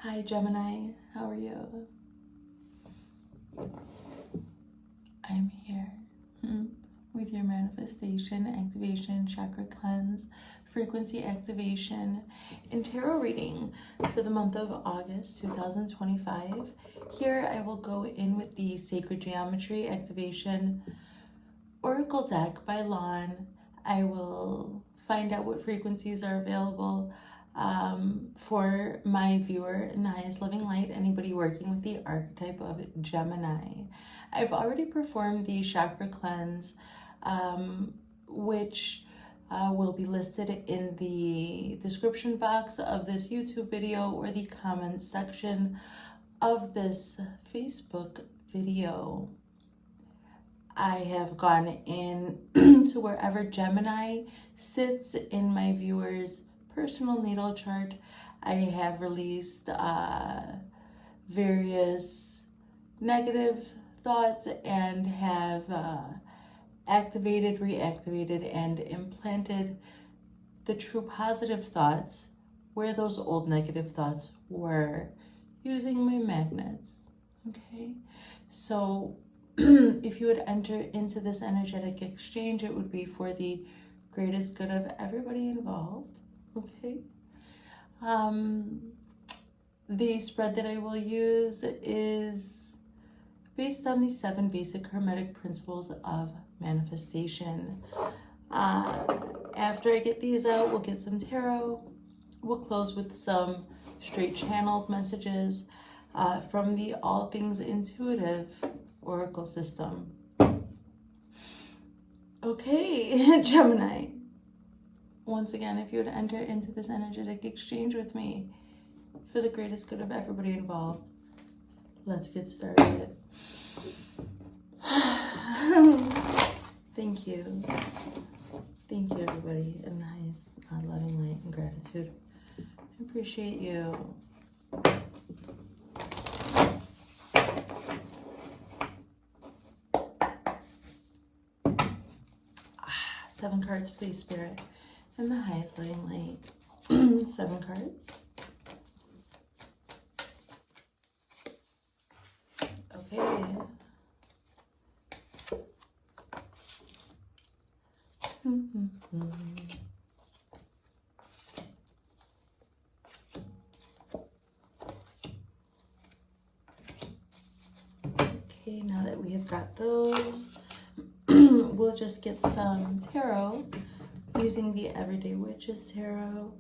Hi Gemini, how are you? I'm here with your manifestation, activation, chakra cleanse, frequency activation, and tarot reading for the month of August 2025. Here I will go in with the Sacred Geometry Activation Oracle deck by Lon. I will find out what frequencies are available for my viewer in the highest loving light, anybody working with the archetype of Gemini. I've already performed the chakra cleanse, which will be listed in the description box of this YouTube video or the comments section of this Facebook video. I have gone in to wherever Gemini sits in my viewer's personal natal chart. I have released various negative thoughts and have activated, reactivated, and implanted the true positive thoughts where those old negative thoughts were, using my magnets. Okay, so if you would enter into this energetic exchange, it would be for the greatest good of everybody involved. Okay. The spread that I will use is based on the 7 basic hermetic principles of manifestation. After I get these out, we'll get some tarot. We'll close with some straight channeled messages from the All Things Intuitive Oracle system. Okay, Gemini. Once again, if you would enter into this energetic exchange with me for the greatest good of everybody involved, let's get started. Thank you. Thank you, everybody, in the highest loving light and gratitude. I appreciate you. 7 cards, please, Spirit. In the highest loving light. 7 cards. Okay. Okay, now that we have got those, we'll just get some tarot using the Everyday Witches Tarot,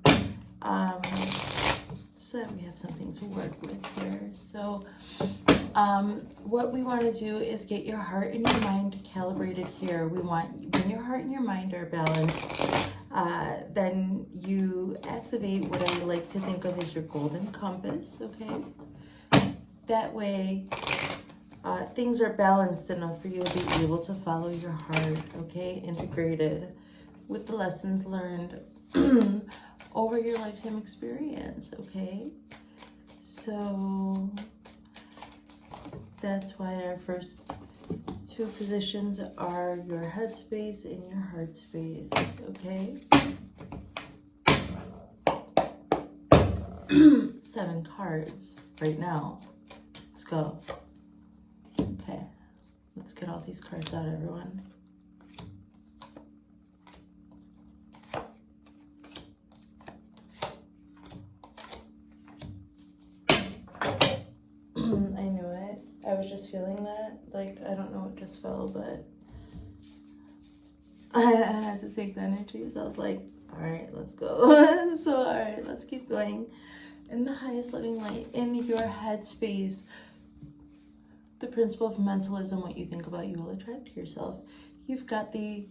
so that we have something to work with here. So what we want to do is get your heart and your mind calibrated here. We want, when your heart and your mind are balanced, then you activate what I like to think of as your golden compass, okay? That way, things are balanced enough for you to be able to follow your heart, okay? Integrated with the lessons learned over your lifetime experience, okay? So that's why our first 2 positions are your head space and your heart space, okay? 7 cards right now. Let's go. Okay, let's get all these cards out, everyone. I knew it. I was just feeling that. Like, I don't know what just fell, but I had to take the energy. So I was like, all right, let's go. So, all right, let's keep going. In the highest loving light, in your head space, the principle of mentalism, what you think about, you will attract to yourself. You've got the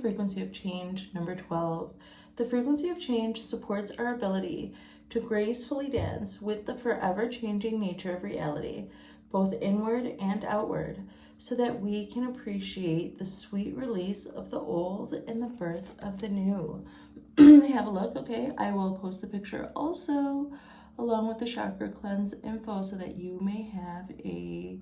frequency of change, number 12. The frequency of change supports our ability to gracefully dance with the forever changing nature of reality, both inward and outward, so that we can appreciate the sweet release of the old and the birth of the new. Have a look, okay? I will post the picture also along with the chakra cleanse info so that you may have a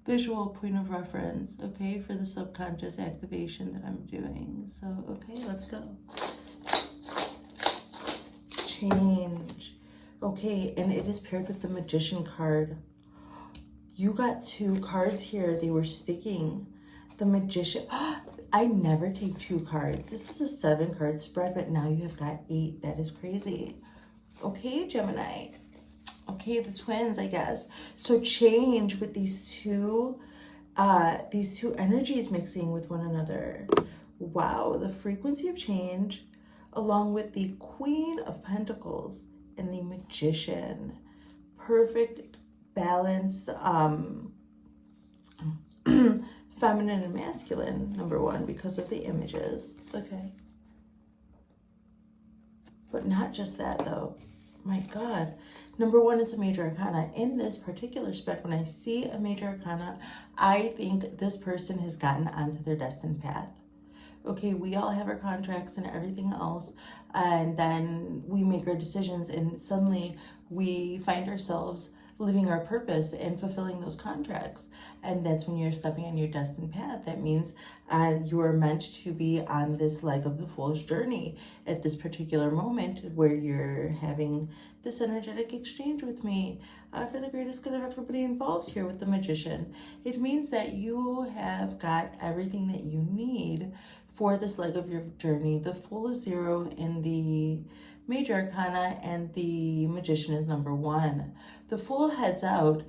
visual point of reference, okay, for the subconscious activation that I'm doing. So, okay, let's go. change. Okay, and it is paired with the Magician card. You got 2 cards here. They were sticking. The Magician. I never take 2 cards. This is a 7-card spread, but now you have got 8. That is crazy. Okay, Gemini. Okay, the twins, I guess. So change with these two energies mixing with one another. Wow, the frequency of change, along with the Queen of Pentacles and the Magician. Perfect balance, feminine and masculine, number 1, because of the images. Okay. But not just that, though. My God. Number 1, it's a major arcana. In this particular spread, when I see a major arcana, I think this person has gotten onto their destined path. Okay, we all have our contracts and everything else, and then we make our decisions, and suddenly we find ourselves living our purpose and fulfilling those contracts. And that's when you're stepping on your destined path. That means you are meant to be on this leg of the Fool's journey at this particular moment, where you're having this energetic exchange with me for the greatest good of everybody involved here with the Magician. It means that you have got everything that you need for this leg of your journey. The Fool is 0 in the major arcana, and the Magician is number 1. The Fool heads out,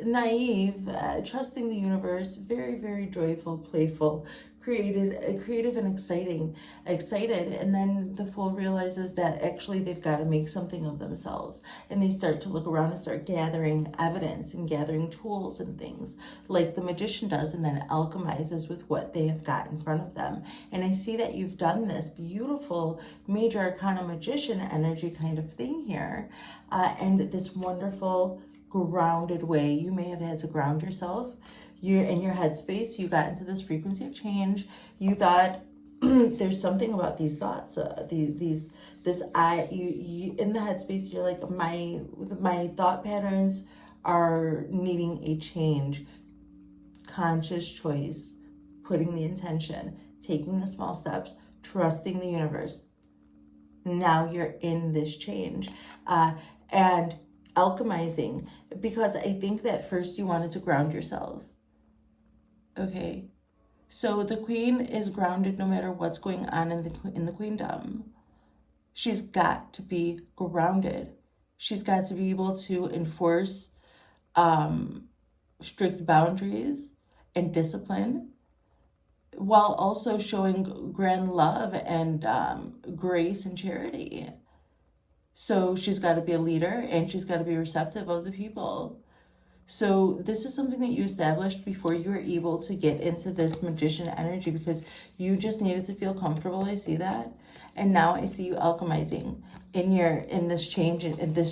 naive, trusting the universe, very, very joyful, playful, creative and excited. And then the Fool realizes that actually they've got to make something of themselves. And they start to look around and start gathering evidence and gathering tools and things like the Magician does, and then alchemizes with what they have got in front of them. And I see that you've done this beautiful major arcana Magician energy kind of thing here, and this wonderful grounded way. You may have had to ground yourself. You're in your headspace. You got into this frequency of change. You thought there's something about these thoughts. You in the headspace. You're like, my thought patterns are needing a change. Conscious choice, putting the intention, taking the small steps, trusting the universe. Now you're in this change, and alchemizing, because I think that first you wanted to ground yourself. Okay, so the Queen is grounded no matter what's going on in the Queendom. She's got to be grounded. She's got to be able to enforce strict boundaries and discipline, while also showing grand love and grace and charity. So she's got to be a leader, and she's got to be receptive of the people. So this is something that you established before you were able to get into this Magician energy, because you just needed to feel comfortable. I see that. And now I see you alchemizing in this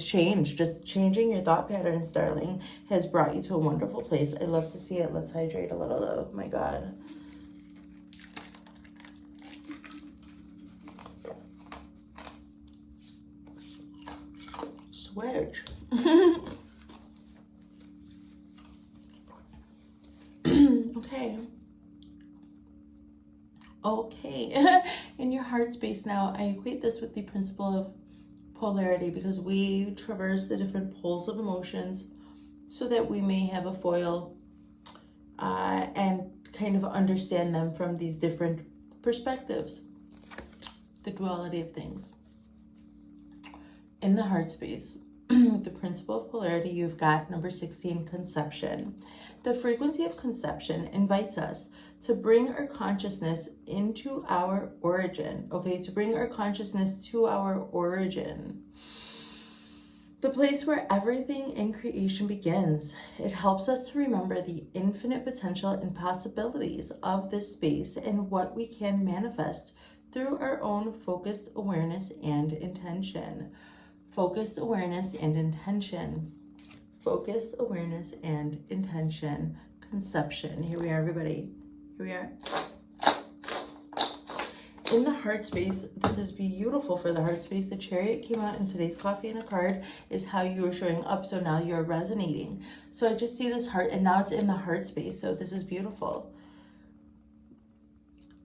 change, just changing your thought patterns, darling, has brought you to a wonderful place. I love to see it. Let's hydrate a little though. My God. Switch. Okay. In your heart space now, I equate this with the principle of polarity, because we traverse the different poles of emotions so that we may have a foil and kind of understand them from these different perspectives, the duality of things. In the heart space, with the principle of polarity, you've got number 16, conception. The frequency of conception invites us to bring our consciousness into our origin. Okay, to bring our consciousness to our origin. The place where everything in creation begins. It helps us to remember the infinite potential and possibilities of this space and what we can manifest through our own focused awareness and intention. Focused awareness and intention. Focused awareness and intention. Conception. Here we are, everybody. Here we are. In the heart space, this is beautiful for the heart space. The Chariot came out in today's Coffee and a Card, is how you are showing up. So now you're resonating. So I just see this heart, and now it's in the heart space. So this is beautiful.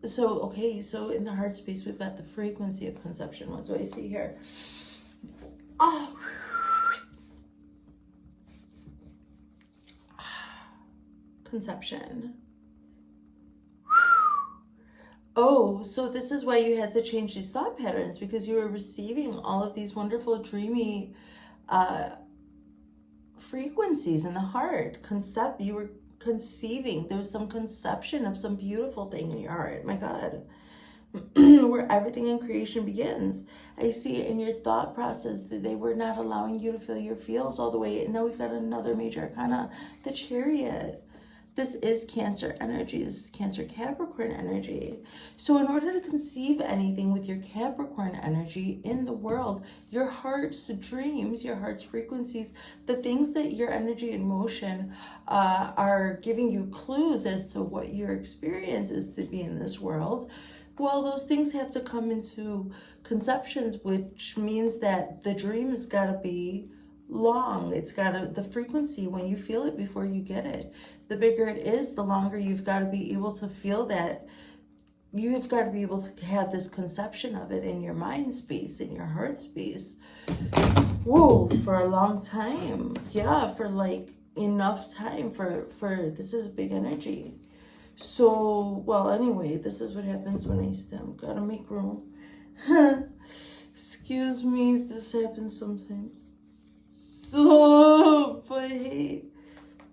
So, okay, so in the heart space, we've got the frequency of conception. What do I see here? Oh, conception. Oh, so this is why you had to change these thought patterns, because you were receiving all of these wonderful, dreamy frequencies in the heart. You were conceiving. There was some conception of some beautiful thing in your heart. My God. Where everything in creation begins. I see it in your thought process that they were not allowing you to feel your feels all the way. And now we've got another major arcana, the Chariot. This is Cancer energy. This is Cancer Capricorn energy. So in order to conceive anything with your Capricorn energy in the world, your heart's dreams, your heart's frequencies, the things that your energy and motion are giving you clues as to what your experience is to be in this world, well, those things have to come into conceptions, which means that the dream's got to be long. It's got to, the frequency, when you feel it before you get it, the bigger it is, the longer you've got to be able to feel that. You've got to be able to have this conception of it in your mind space, in your heart space. Whoa, for a long time. Yeah, for like enough time for this is big energy. So, well, anyway, this is what happens when I stem. Gotta make room. Excuse me, this happens sometimes. So, but hey,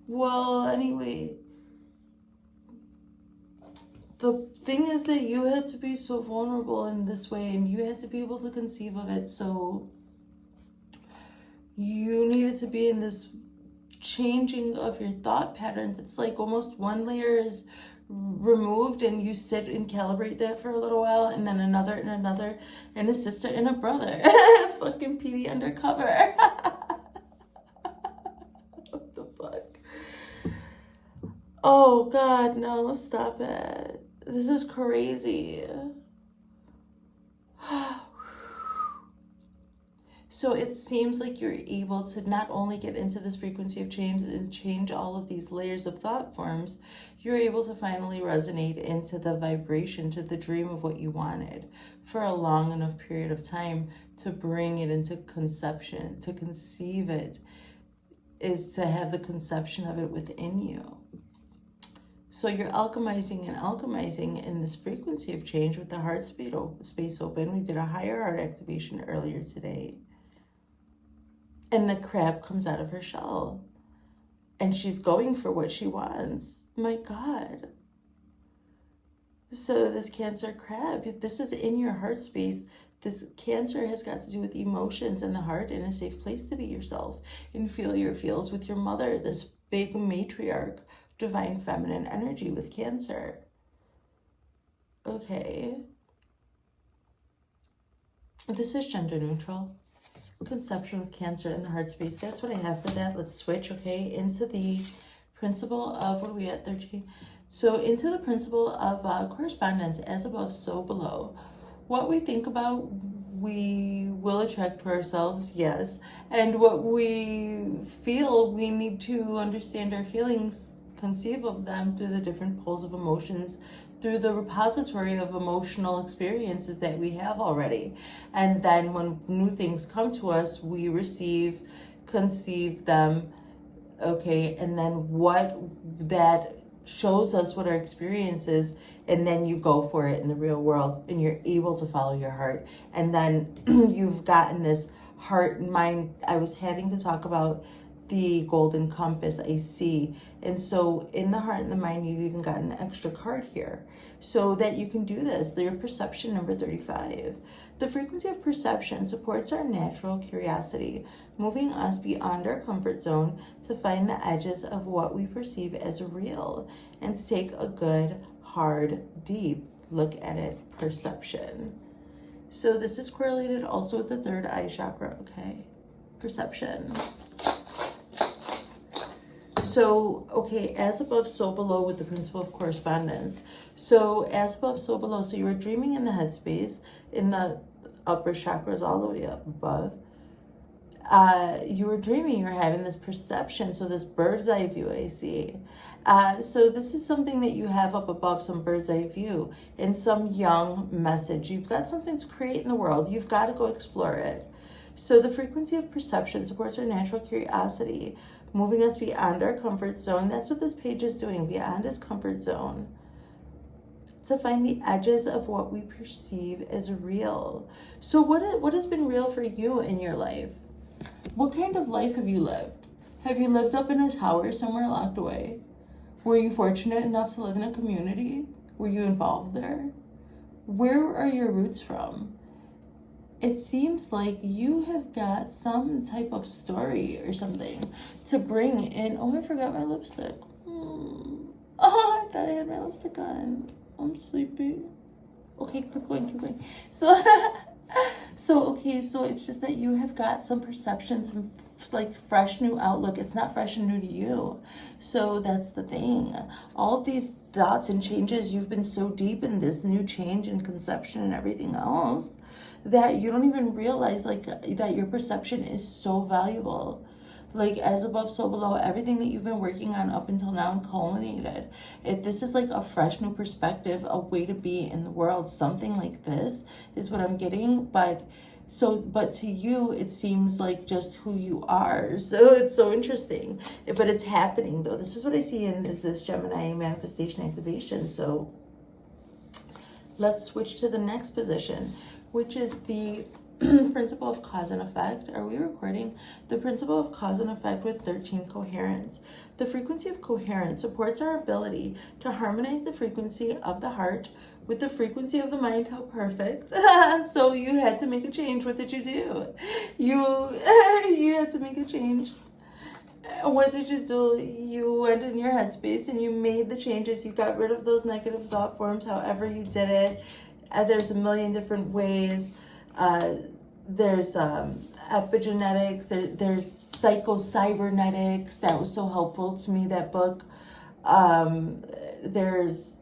well, anyway, the thing is that you had to be so vulnerable in this way, and you had to be able to conceive of it, so you needed to be in this changing of your thought patterns. It's like almost one layer is removed and you sit and calibrate that for a little while, and then another and another, and a sister and a brother. Fucking PD undercover. What the fuck? Oh God, no, stop it. This is crazy. So it seems like you're able to not only get into this frequency of change and change all of these layers of thought forms, you're able to finally resonate into the vibration, to the dream of what you wanted for a long enough period of time to bring it into conception. To conceive it is to have the conception of it within you. So you're alchemizing and alchemizing in this frequency of change with the heart space open. We did a higher heart activation earlier today. And the crab comes out of her shell. And she's going for what she wants. My God. So this Cancer crab, this is in your heart space. This Cancer has got to do with emotions and the heart, and a safe place to be yourself and feel your feels with your mother, this big matriarch, divine feminine energy with Cancer. Okay. This is gender neutral. Conception with Cancer in the heart space. That's what I have for that. Let's switch, okay, into the principle of, what are we at, 13? So into the principle of correspondence, as above, so below. What we think about, we will attract to ourselves, yes. And what we feel, we need to understand our feelings, conceive of them through the different poles of emotions, through the repository of emotional experiences that we have already. And then when new things come to us, we receive, conceive them, okay, and then what that shows us what our experience is, and then you go for it in the real world, and you're able to follow your heart. And then you've gotten this heart and mind. I was having to talk about the golden compass, I see. And so in the heart and the mind, you've even got an extra card here so that you can do this. Your perception, number 35. The frequency of perception supports our natural curiosity, moving us beyond our comfort zone to find the edges of what we perceive as real and to take a good, hard, deep look at it. Perception. So this is correlated also with the third eye chakra, okay? Perception. So, okay, as above, so below with the principle of correspondence. So, as above, so below. So, you were dreaming in the headspace, in the upper chakras, all the way up above. you were dreaming, you were having this perception. So this bird's eye view, I see. So this is something that you have up above, some bird's eye view in some young message. You've got something to create in the world. You've got to go explore it. So the frequency of perception supports our natural curiosity, moving us beyond our comfort zone. That's what this page is doing, beyond his comfort zone, to find the edges of what we perceive as real. So what has been real for you in your life? What kind of life have you lived? Have you lived up in a tower somewhere locked away? Were you fortunate enough to live in a community? Were you involved there? Where are your roots from? It seems like you have got some type of story or something to bring in. Oh, I forgot my lipstick. Oh, I thought I had my lipstick on. I'm sleepy. Okay, keep going. So, okay, so it's just that you have got some perception, some like fresh new outlook. It's not fresh and new to you. So that's the thing. All of these thoughts and changes, you've been so deep in this new change and conception and everything else that you don't even realize like that your perception is so valuable. Like as above, so below, everything that you've been working on up until now and culminated. This is like a fresh new perspective, a way to be in the world. Something like this is what I'm getting. But to you, it seems like just who you are. So it's so interesting. But it's happening though. This is what I see in this Gemini manifestation activation. So let's switch to the next position, which is the principle of cause and effect. Are we recording? The principle of cause and effect with 13 coherence. The frequency of coherence supports our ability to harmonize the frequency of the heart with the frequency of the mind. How perfect. So you had to make a change. What did you do? You had to make a change. What did you do? You went in your headspace and you made the changes. You got rid of those negative thought forms, however you did it. There's a million different ways. There's epigenetics, there's psycho-cybernetics. That was so helpful to me, that book. There's,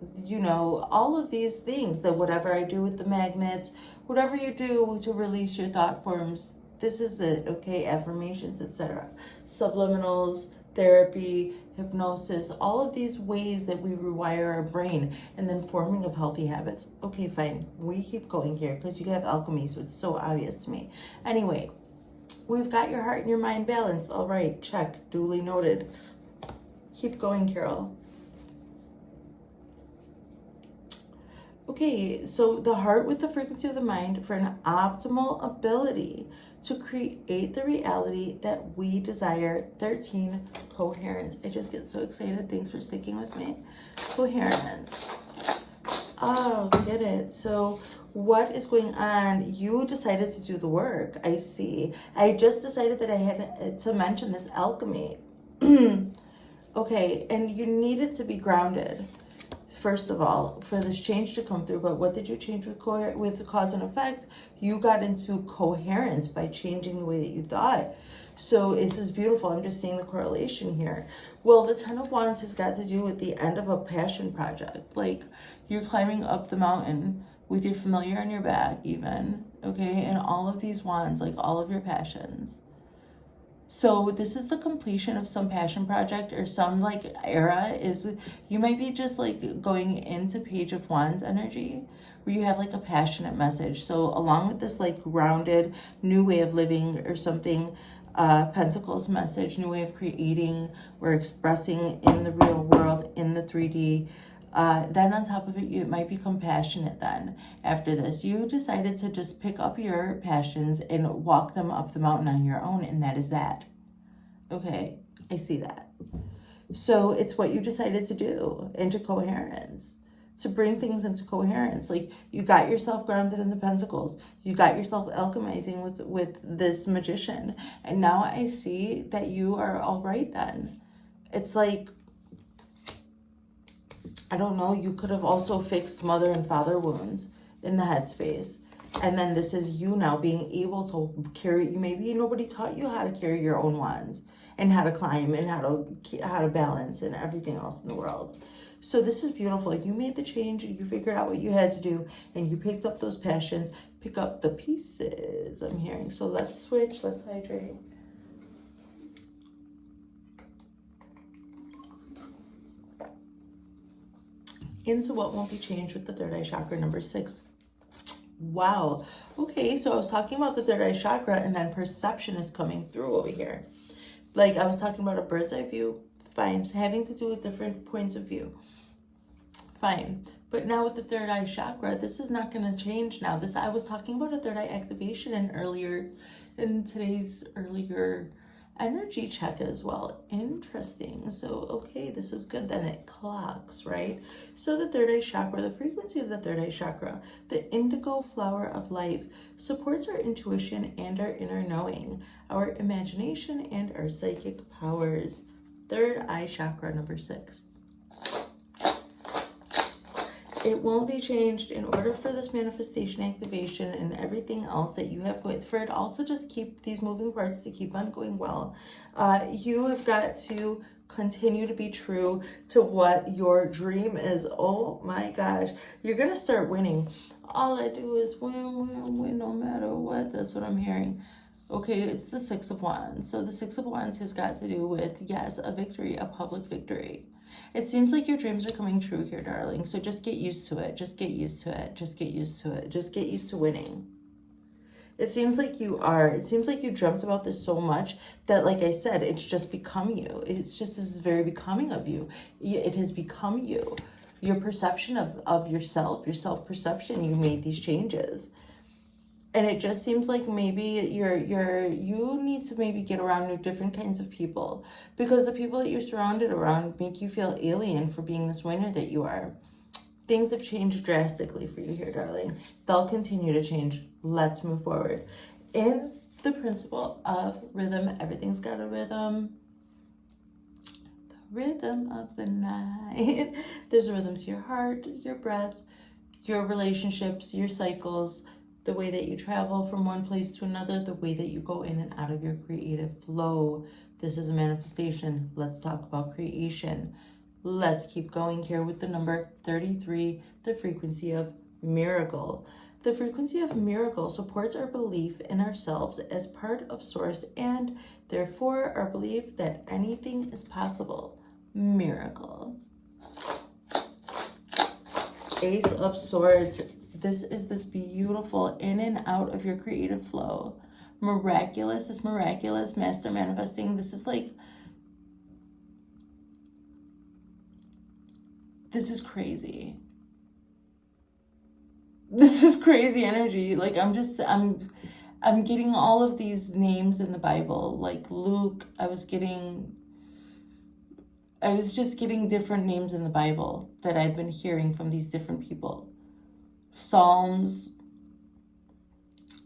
all of these things, that whatever I do with the magnets, whatever you do to release your thought forms, this is it, okay? Affirmations, etc. Subliminals, therapy, hypnosis, all of these ways that we rewire our brain, and then forming of healthy habits. Okay, fine. We keep going here because you have alchemy, so it's so obvious to me. Anyway, we've got your heart and your mind balanced. All right, check. Duly noted. Keep going, Carol. Okay, so the heart with the frequency of the mind for an optimal ability to create the reality that we desire. 13, coherence. I just get so excited. Thanks for sticking with me. Coherence. Oh, get it. So what is going on? You decided to do the work. I see. I just decided that I had to mention this alchemy. Okay, and you needed to be grounded. First of all, for this change to come through. But what did you change with the cause and effect? You got into coherence by changing the way that you thought. So this is beautiful. I'm just seeing the correlation here. Well, the 10 of Wands has got to do with the end of a passion project. Like you're climbing up the mountain with your familiar on your back even, okay? And all of these wands, like all of your passions. So this is the completion of some passion project or some like era. Is you might be just like going into Page of Wands energy where you have like a passionate message. So along with this like grounded new way of living or something, Pentacles message, new way of creating or expressing in the real world, in the 3D. Then on top of it, it might become passionate then. After this, you decided to just pick up your passions and walk them up the mountain on your own, and that is that. Okay, I see that. So it's what you decided to do, into coherence, to bring things into coherence. Like you got yourself grounded in the Pentacles. You got yourself alchemizing with this magician. And now I see that you are all right then. It's like, I don't know, you could have also fixed mother and father wounds in the headspace. And then this is you now being able to carry, maybe nobody taught you how to carry your own wands and how to climb and how to balance and everything else in the world. So this is beautiful. You made the change, you figured out what you had to do, and you picked up those passions, pick up the pieces I'm hearing. So let's switch, let's hydrate. Into what won't be changed with the third eye chakra, number 6. Wow. Okay, so I was talking about the third eye chakra, and then perception is coming through over here. Like I was talking about a bird's eye view, fine. Having to do with different points of view, fine. But now with the third eye chakra, this is not going to change now. I was talking about a third eye activation in today's earlier energy check as well. Interesting. So, okay, this is good. Then it clocks, right? So the third eye chakra, the frequency of the third eye chakra, the indigo flower of life, supports our intuition and our inner knowing, our imagination and our psychic powers. Third eye chakra, number 6. It won't be changed in order for this manifestation activation and everything else that you have going, for it all to just keep these moving parts to keep on going well. You have got to continue to be true to what your dream is. Oh my gosh, you're going to start winning. All I do is win no matter what. That's what I'm hearing. Okay, it's the 6 of Wands. So the 6 of Wands has got to do with, yes, a victory, a public victory. It seems like your dreams are coming true here, darling. So just get used to it. Just get used to it. Just get used to it. Just get used to winning. It seems like you are. It seems like you dreamt about this so much that, like I said, it's just become you. It's just, this is very becoming of you. It has become you. Your perception of yourself, your self-perception, you made these changes. And it just seems like maybe you need to maybe get around with different kinds of people, because the people that you're surrounded around make you feel alien for being this winner that you are. Things have changed drastically for you here, darling. They'll continue to change. Let's move forward. In the principle of rhythm, everything's got a rhythm. The rhythm of the night. There's a rhythm to your heart, your breath, your relationships, your cycles, the way that you travel from one place to another, the way that you go in and out of your creative flow. This is a manifestation. Let's talk about creation. Let's keep going here with the number 33, the frequency of miracle. The frequency of miracle supports our belief in ourselves as part of Source and therefore our belief that anything is possible. Miracle. Ace of Swords. This is this beautiful in and out of your creative flow. Miraculous, this miraculous master manifesting. This is like, this is crazy. This is crazy energy. Like I'm getting all of these names in the Bible. Like Luke, I was just getting different names in the Bible that I've been hearing from these different people. Psalms,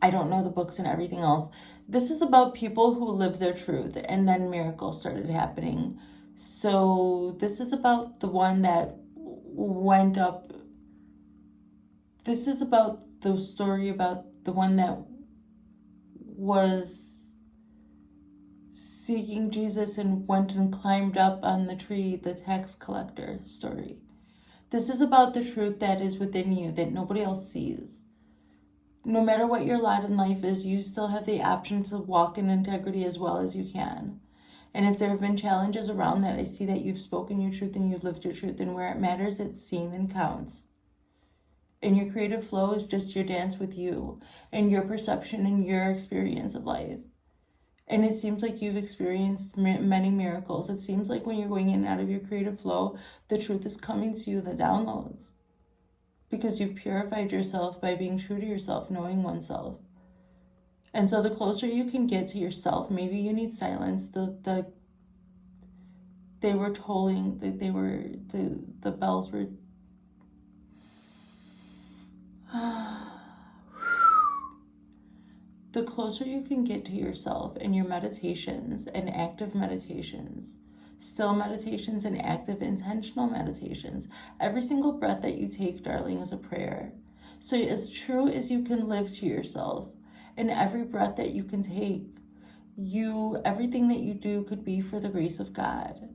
I don't know the books and everything else. This is about people who lived their truth and then miracles started happening. So this is about the one that went up. This is about the story about the one that was seeking Jesus and went and climbed up on the tree, the tax collector story. This is about the truth that is within you that nobody else sees. No matter what your lot in life is, you still have the option to walk in integrity as well as you can. And if there have been challenges around that, I see that you've spoken your truth and you've lived your truth. And where it matters, it's seen and counts. And your creative flow is just your dance with you and your perception and your experience of life. And it seems like you've experienced many miracles. It seems like when you're going in and out of your creative flow, the truth is coming to you, the downloads. Because you've purified yourself by being true to yourself, knowing oneself. And so the closer you can get to yourself, maybe you need silence. They were tolling, the bells were... The closer you can get to yourself in your meditations and active meditations, still meditations and active intentional meditations, every single breath that you take, darling, is a prayer. So as true as you can live to yourself, and every breath that you can take, everything that you do could be for the grace of God.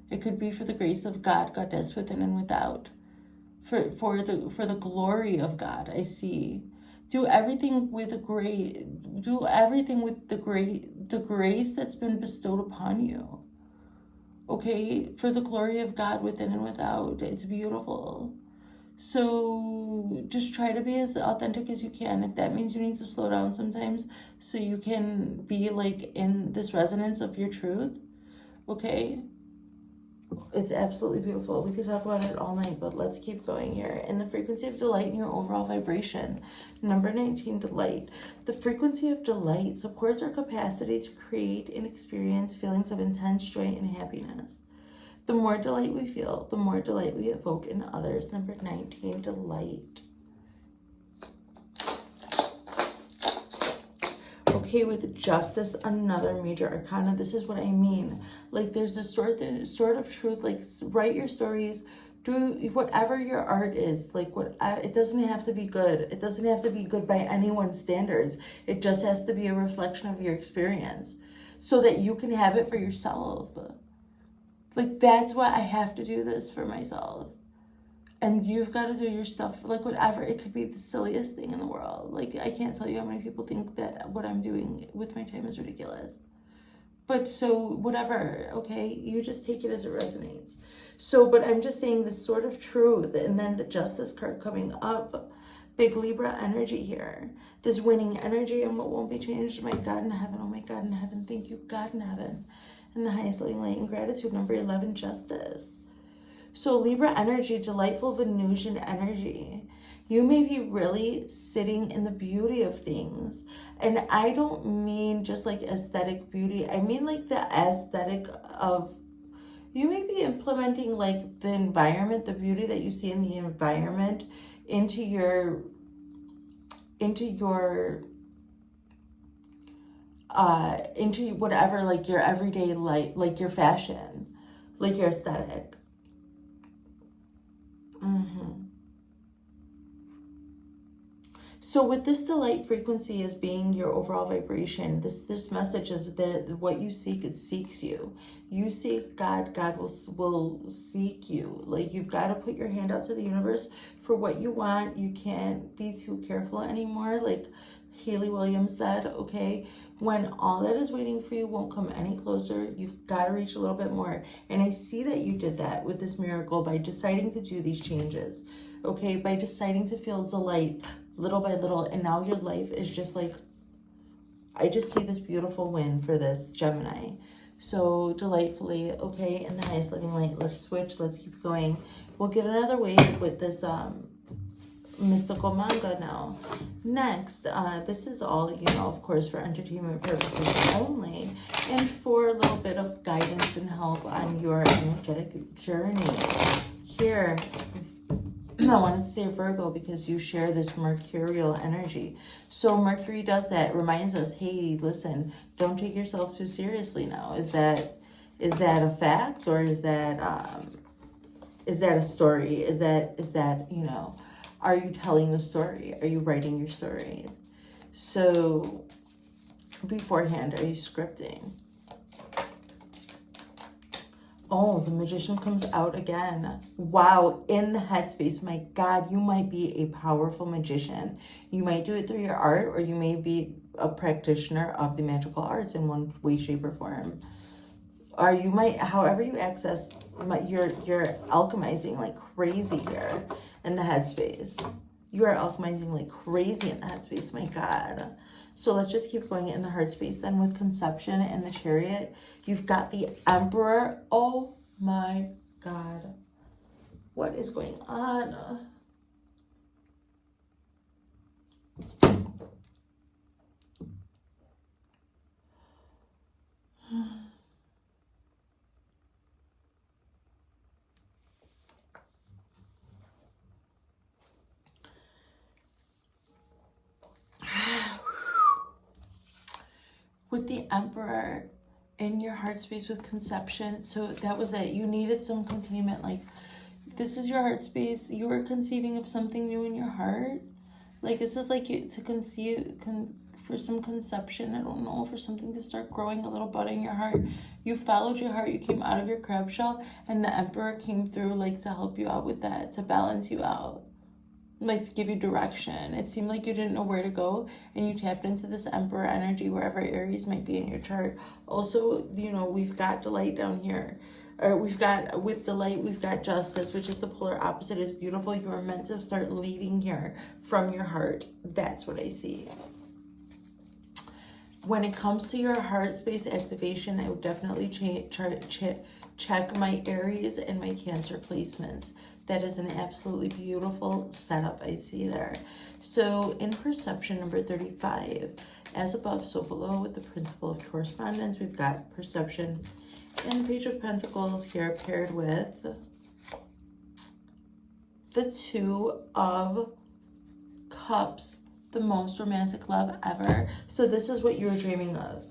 It could be for the grace of God, Goddess within and without. For the glory of God, I see. Do everything with the grace that's been bestowed upon you. Okay, for the glory of God within and without. It's beautiful. So just try to be as authentic as you can. If that means you need to slow down sometimes so you can be like in this resonance of your truth, okay? It's absolutely beautiful. We could talk about it all night, but let's keep going here. And the frequency of delight in your overall vibration. Number 19, delight. The frequency of delight supports our capacity to create and experience feelings of intense joy and happiness. The more delight we feel, the more delight we evoke in others. Number 19, delight. Okay, with justice, another major arcana. This is what I mean. Like, there's this sort of truth. Like, write your stories, do whatever your art is. Like, it doesn't have to be good. It doesn't have to be good by anyone's standards. It just has to be a reflection of your experience, so that you can have it for yourself. Like, that's why I have to do this for myself. And you've got to do your stuff, like, whatever. It could be the silliest thing in the world. Like, I can't tell you how many people think that what I'm doing with my time is ridiculous. But so, whatever, okay? You just take it as it resonates. So, but I'm just saying this sort of truth. And then the Justice card coming up. Big Libra energy here. This winning energy and what won't be changed. My God in heaven. Oh, my God in heaven. Thank you, God in heaven. And the highest loving light and gratitude. Number 11, Justice. So Libra energy, delightful Venusian energy. You may be really sitting in the beauty of things. And I don't mean just like aesthetic beauty. I mean like the aesthetic of, you may be implementing like the environment, the beauty that you see in the environment into whatever, like your everyday life, like your fashion, like your aesthetic. So with this delight frequency as being your overall vibration, this message of what you seek, it seeks you. You seek God, God will seek you. Like, you've got to put your hand out to the universe for what you want. You can't be too careful anymore. Like Haley Williams said, okay, when all that is waiting for you won't come any closer, you've got to reach a little bit more. And I see that you did that with this miracle by deciding to do these changes, okay, by deciding to feel delight little by little. And now your life is just like, I just see this beautiful win for this Gemini. So delightfully, okay, in the highest living light. Let's switch. Let's keep going. We'll get another wave with this mystical manga now. Next, this is all, of course, for entertainment purposes only, and for a little bit of guidance and help on your energetic journey. Here, I wanted to say Virgo because you share this mercurial energy. So Mercury does that, reminds us, hey, listen, don't take yourself too seriously now. Is that a fact, or is that a story? Is that are you telling the story? Are you writing your story? So beforehand, are you scripting? Oh, the Magician comes out again. Wow, in the headspace. My God, you might be a powerful magician. You might do it through your art, or you may be a practitioner of the magical arts in one way, shape, or form. Or you might, however you access, you're alchemizing like crazy here in the headspace. You are alchemizing like crazy in the headspace, my God. So let's just keep going in the heart space. Then with Conception and the Chariot, you've got the Emperor. Oh my God. What is going on? With the Emperor in your heart space with Conception, so that was it. You needed some containment. Like, this is your heart space. You were conceiving of something new in your heart. Like, this is like you to conceive for some conception. I don't know, for something to start growing a little bud in your heart. You followed your heart. You came out of your crab shell, and the Emperor came through, like, to help you out with that, to balance you out. like to give you direction. It seemed like you didn't know where to go, and you tapped into this Emperor energy wherever Aries might be in your chart. Also, you know, we've got delight down here. Or we've got, with delight, we've got justice, which is the polar opposite. Is beautiful. You are meant to start leading here from your heart. That's what I see. When it comes to your heart space activation, I would definitely check my Aries and my Cancer placements. That is an absolutely beautiful setup I see there. So in perception number 35, as above, so below, with the principle of correspondence, we've got perception and the Page of Pentacles here paired with the Two of Cups, the most romantic love ever. So this is what you were dreaming of.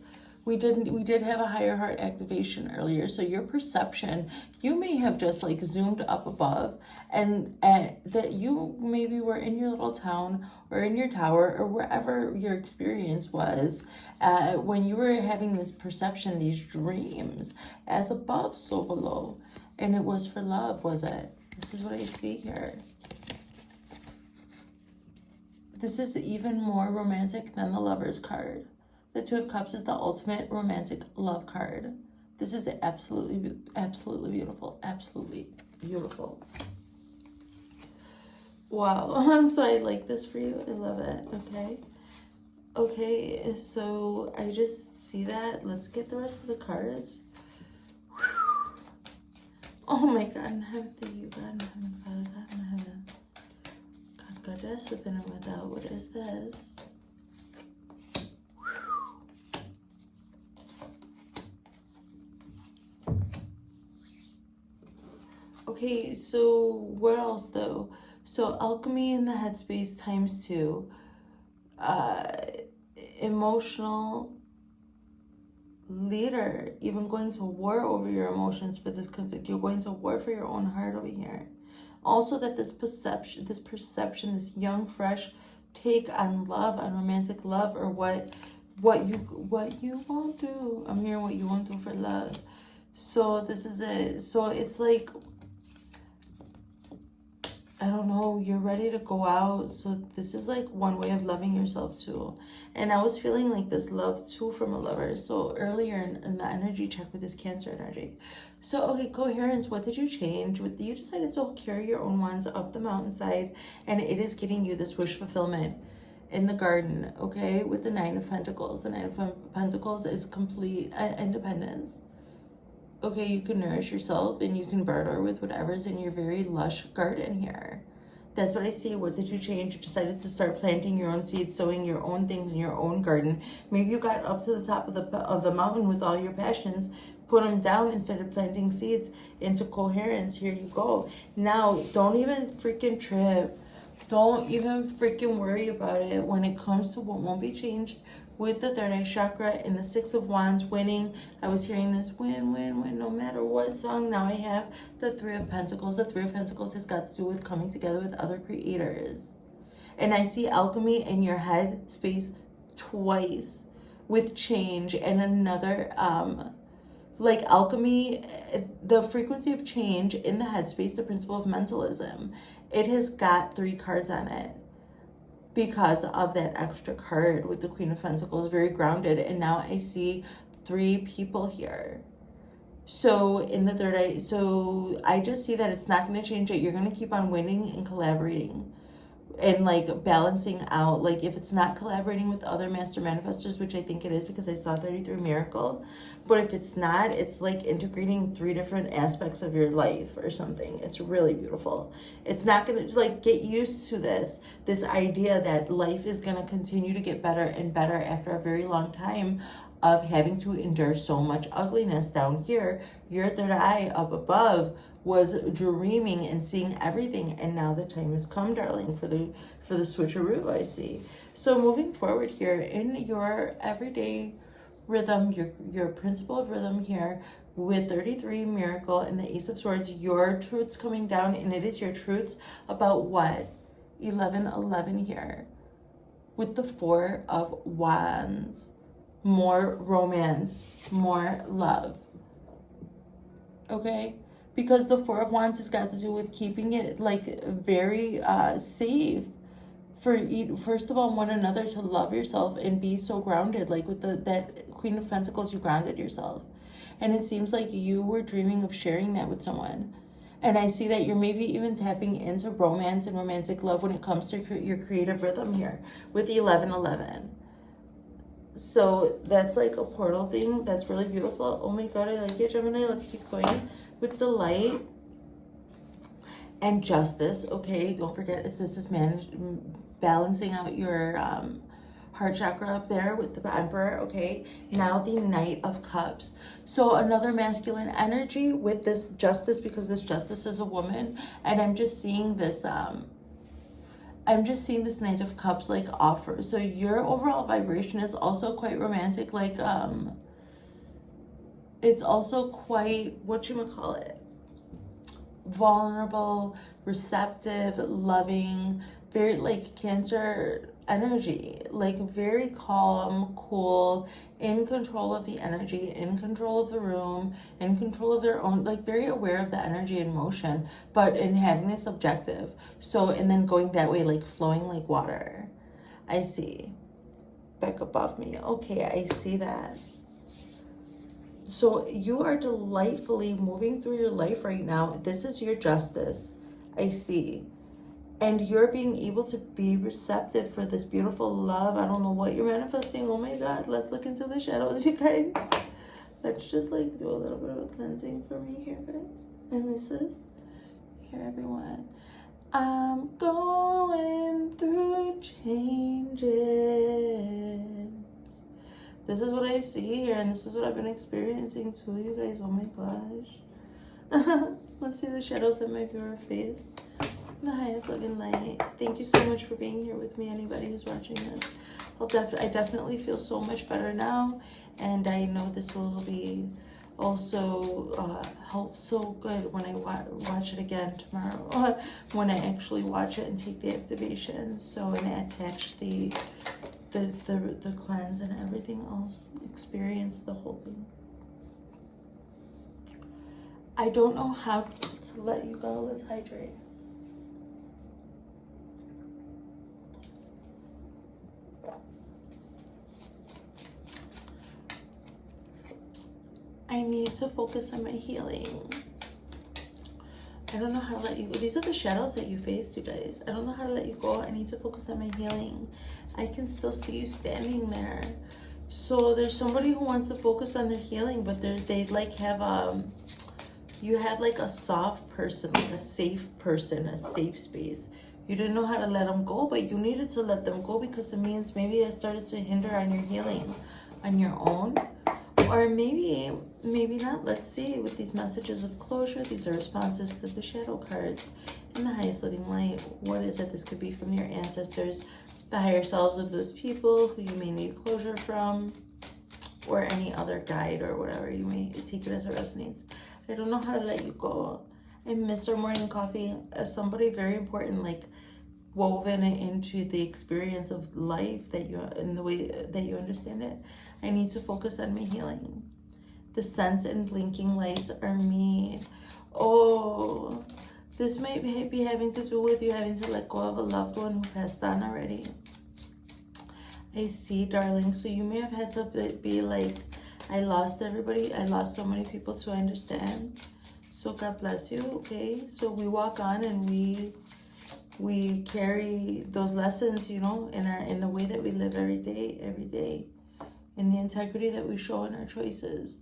We did have a higher heart activation earlier. So your perception, you may have just like zoomed up above, and that you maybe were in your little town or in your tower or wherever your experience was when you were having this perception, these dreams, as above, so below. And it was for love, was it? This is what I see here. This is even more romantic than the Lover's card. The Two of Cups is the ultimate romantic love card. This is absolutely, absolutely beautiful. Absolutely beautiful. Wow. So I like this for you. I love it. Okay. Okay, so I just see that. Let's get the rest of the cards. Whew. Oh my God in heaven, thank you, God in heaven, Father God in heaven. God, Goddess, within and without. What is this? Okay, so what else though? So alchemy in the headspace times 2. Emotional leader, even going to war over your emotions for this concept. You're going to war for your own heart over here. Also that this perception, this young, fresh take on love, on romantic love, or what you won't do. I'm hearing what you won't do for love. So this is it. So it's like, I don't know, you're ready to go out. So this is like one way of loving yourself too. And I was feeling like this love too from a lover. So earlier in the energy check with this Cancer energy. So, okay, coherence, what did you change? You decided to carry your own wands up the mountainside, and it is getting you this wish fulfillment in the garden, okay, with the Nine of Pentacles. The Nine of Pentacles is complete independence. Okay, you can nourish yourself and you can barter with whatever's in your very lush garden here. That's what I see. What did you change? You decided to start planting your own seeds, sowing your own things in your own garden. Maybe you got up to the top of the mountain with all your passions, put them down and started planting seeds into coherence. Here you go. Now, don't even freaking trip. Don't even freaking worry about it when it comes to what won't be changed with the third eye chakra and the Six of Wands winning. I was hearing this win, win, win, no matter what song. Now I have the Three of Pentacles. The Three of Pentacles has got to do with coming together with other creators. And I see alchemy in your head space twice with change and another, like alchemy, the frequency of change in the headspace, the principle of mentalism. It has got 3 cards on it because of that extra card with the Queen of Pentacles, very grounded. And now I see 3 people here. So in the third eye, so I just see that it's not going to change it. You're going to keep on winning and collaborating and like balancing out. Like if it's not collaborating with other master manifestors, which I think it is because I saw 33 Miracle. But if it's not, it's like integrating 3 different aspects of your life or something. It's really beautiful. It's not going to, like, get used to this idea that life is going to continue to get better and better after a very long time of having to endure so much ugliness down here. Your third eye up above was dreaming and seeing everything, and now the time has come, darling, for the switcheroo, I see. So moving forward here in your everyday rhythm, your principle of rhythm here with 33 Miracle and the Ace of Swords, your truths coming down, and it is your truths about what? 11 here with the Four of Wands. More romance, more love. Okay? because the Four of Wands has got to do with keeping it like very safe for first of all one another, to love yourself and be so grounded. Like with that Queen of Pentacles, you grounded yourself, and it seems like you were dreaming of sharing that with someone. And I see that you're maybe even tapping into romance and romantic love when it comes to your creative rhythm here with the 1111. So that's like a portal thing. That's really beautiful. Oh my God, I like it, Gemini. Let's keep going with the light and justice. Okay, don't forget, this is balancing out your heart chakra up there with the Emperor. Okay, now the Knight of Cups. So another masculine energy with this justice, because this justice is a woman, and I'm just seeing this Knight of Cups like offer. So your overall vibration is also quite romantic. Like it's also quite, vulnerable, receptive, loving, very like Cancer energy, like very calm, cool, in control of the energy, in control of the room, in control of their own, like very aware of the energy and motion, but in having this objective. So, and then going that way, like flowing like water. I see. Back above me. Okay, I see that. So you are delightfully moving through your life right now. This is your justice. I see. And you're being able to be receptive for this beautiful love. I don't know what you're manifesting. Oh my God. Let's look into the shadows, you guys. Let's just like do a little bit of a cleansing for me here, guys and missus. Here, everyone. I'm going through changes. This is what I see here, and this is what I've been experiencing too, you guys. Oh my gosh. Let's see the shadows that my viewer face. The highest loving light. Thank you so much for being here with me, anybody who's watching this. I definitely feel so much better now, and I know this will be also help so good when I watch it again tomorrow, when I actually watch it and take the activation. So, and I attach the cleanse and everything else, experience the whole thing. I don't know how to let you go. Let's hydrate. I need to focus on my healing. I don't know how to let you go. These are the shadows that you faced, you guys. I don't know how to let you go. I need to focus on my healing. I can still see you standing there. So there's somebody who wants to focus on their healing, but they like have you had like a soft person, like a safe person, a safe space. You didn't know how to let them go, but you needed to let them go because it means maybe it started to hinder on your healing on your own. Or maybe not. Let's see. With these messages of closure, these are responses to the shadow cards. In the highest living light, what is it? This could be from your ancestors, the higher selves of those people who you may need closure from, or any other guide or whatever. You may take it as it resonates. I don't know how to let you go. I miss our morning coffee as somebody very important, like woven into the experience of life that you, in the way that you understand it. I need to focus on my healing. The sense and blinking lights are me. Oh, this might be having to do with you having to let go of a loved one who passed on already. I see, darling. So you may have had to be like, I lost everybody. I lost so many people too. I understand. So God bless you. Okay. So we walk on and we carry those lessons, you know, in the way that we live every day, in the integrity that we show in our choices,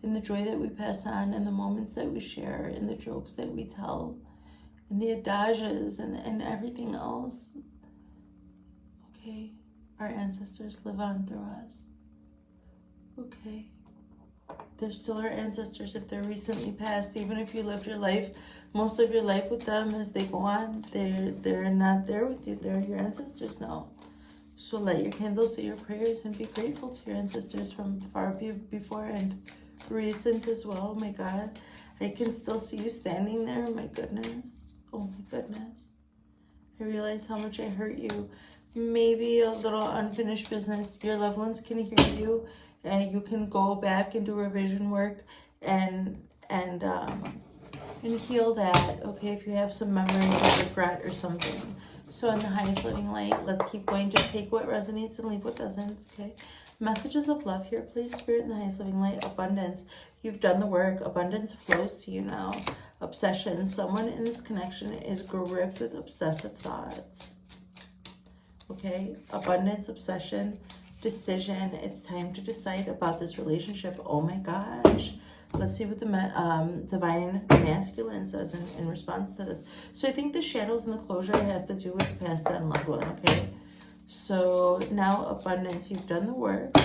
in the joy that we pass on, in the moments that we share, in the jokes that we tell, in the adages and everything else. Okay. Our ancestors live on through us. Okay. They're still our ancestors if they're recently passed. Even if you lived your life, most of your life with them, as they go on, they're not there with you. They're your ancestors now. So light your candles, say your prayers, and be grateful to your ancestors from far before and recent as well. Oh my God. I can still see you standing there. Oh my goodness. Oh my goodness. I realize how much I hurt you. Maybe a little unfinished business. Your loved ones can hear you, and you can go back and do revision work and and heal that, okay, if you have some memories of regret or something. So in the highest living light, let's keep going. Just take what resonates and leave what doesn't, okay? Messages of love here, please. Spirit in the highest living light. Abundance. You've done the work. Abundance flows to you now. Obsession. Someone in this connection is gripped with obsessive thoughts. Okay? Abundance, obsession, decision. It's time to decide about this relationship. Oh my gosh. Let's see what the divine masculine says in response to this. So I think the shadows and the closure have to do with the past and loved one, okay? So now abundance, you've done the work,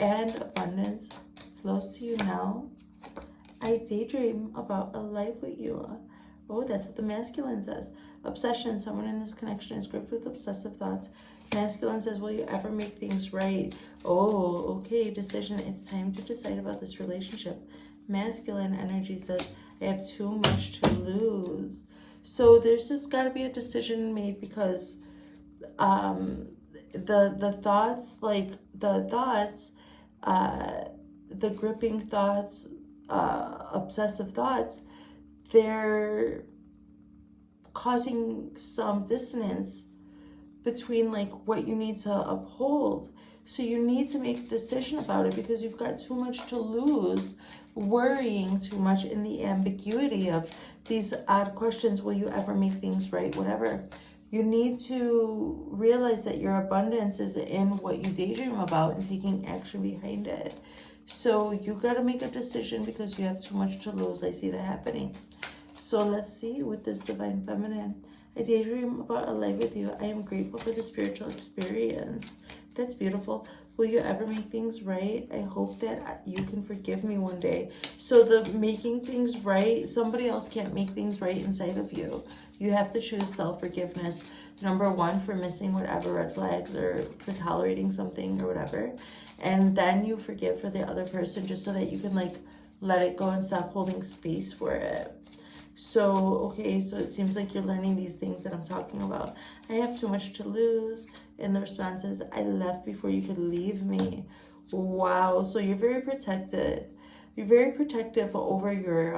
and abundance flows to you now. I daydream about a life with you. Oh, that's what the masculine says. Obsession, someone in this connection is gripped with obsessive thoughts. Masculine says, will you ever make things right? Oh, okay, decision. It's time to decide about this relationship. Masculine energy says, I have too much to lose. So there's just got to be a decision made, because the thoughts, the gripping thoughts, obsessive thoughts, they're causing some dissonance between like what you need to uphold. So you need to make a decision about it, because you've got too much to lose, worrying too much in the ambiguity of these odd questions. Will you ever make things right? Whatever. You need to realize that your abundance is in what you daydream about and taking action behind it. So you got to make a decision, because you have too much to lose. I see that happening. So let's see with this divine feminine. I daydream about a life with you. I am grateful for the spiritual experience. That's beautiful. Will you ever make things right? I hope that you can forgive me one day. So the making things right, somebody else can't make things right inside of you. You have to choose self-forgiveness. Number one, for missing whatever red flags, or for tolerating something or whatever. And then you forgive for the other person, just so that you can like let it go and stop holding space for it. So, okay, so it seems like you're learning these things that I'm talking about. I have too much to lose. And the response is, I left before you could leave me. Wow. So you're very protected. You're very protective over your,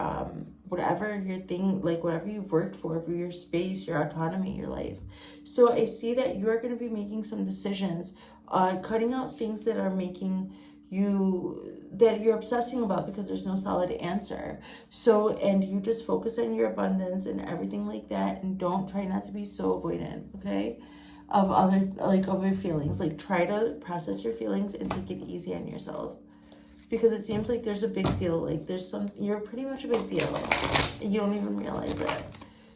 whatever your thing, like whatever you've worked for your space, your autonomy, your life. So I see that you are going to be making some decisions, cutting out things that are making that you're obsessing about, because there's no solid answer. So, and you just focus on your abundance and everything like that, and don't try not to be so avoidant, okay, of of your feelings. Like, try to process your feelings and take it easy on yourself, because it seems like there's a big deal. Like, you're pretty much a big deal and you don't even realize it.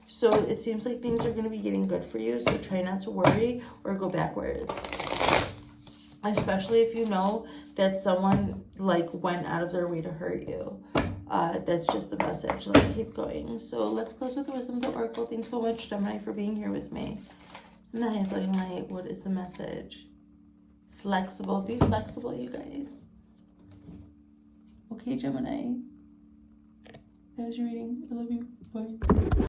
So it seems like things are going to be getting good for you. So try not to worry or go backwards, especially if you know that someone like went out of their way to hurt you. That's just the message. Let's keep going. So let's close with the wisdom of the oracle. Thanks so much, Gemini, for being here with me. In the highest living light, what is the message? Flexible. Be flexible, you guys. Okay, Gemini. That was your reading. I love you. Bye.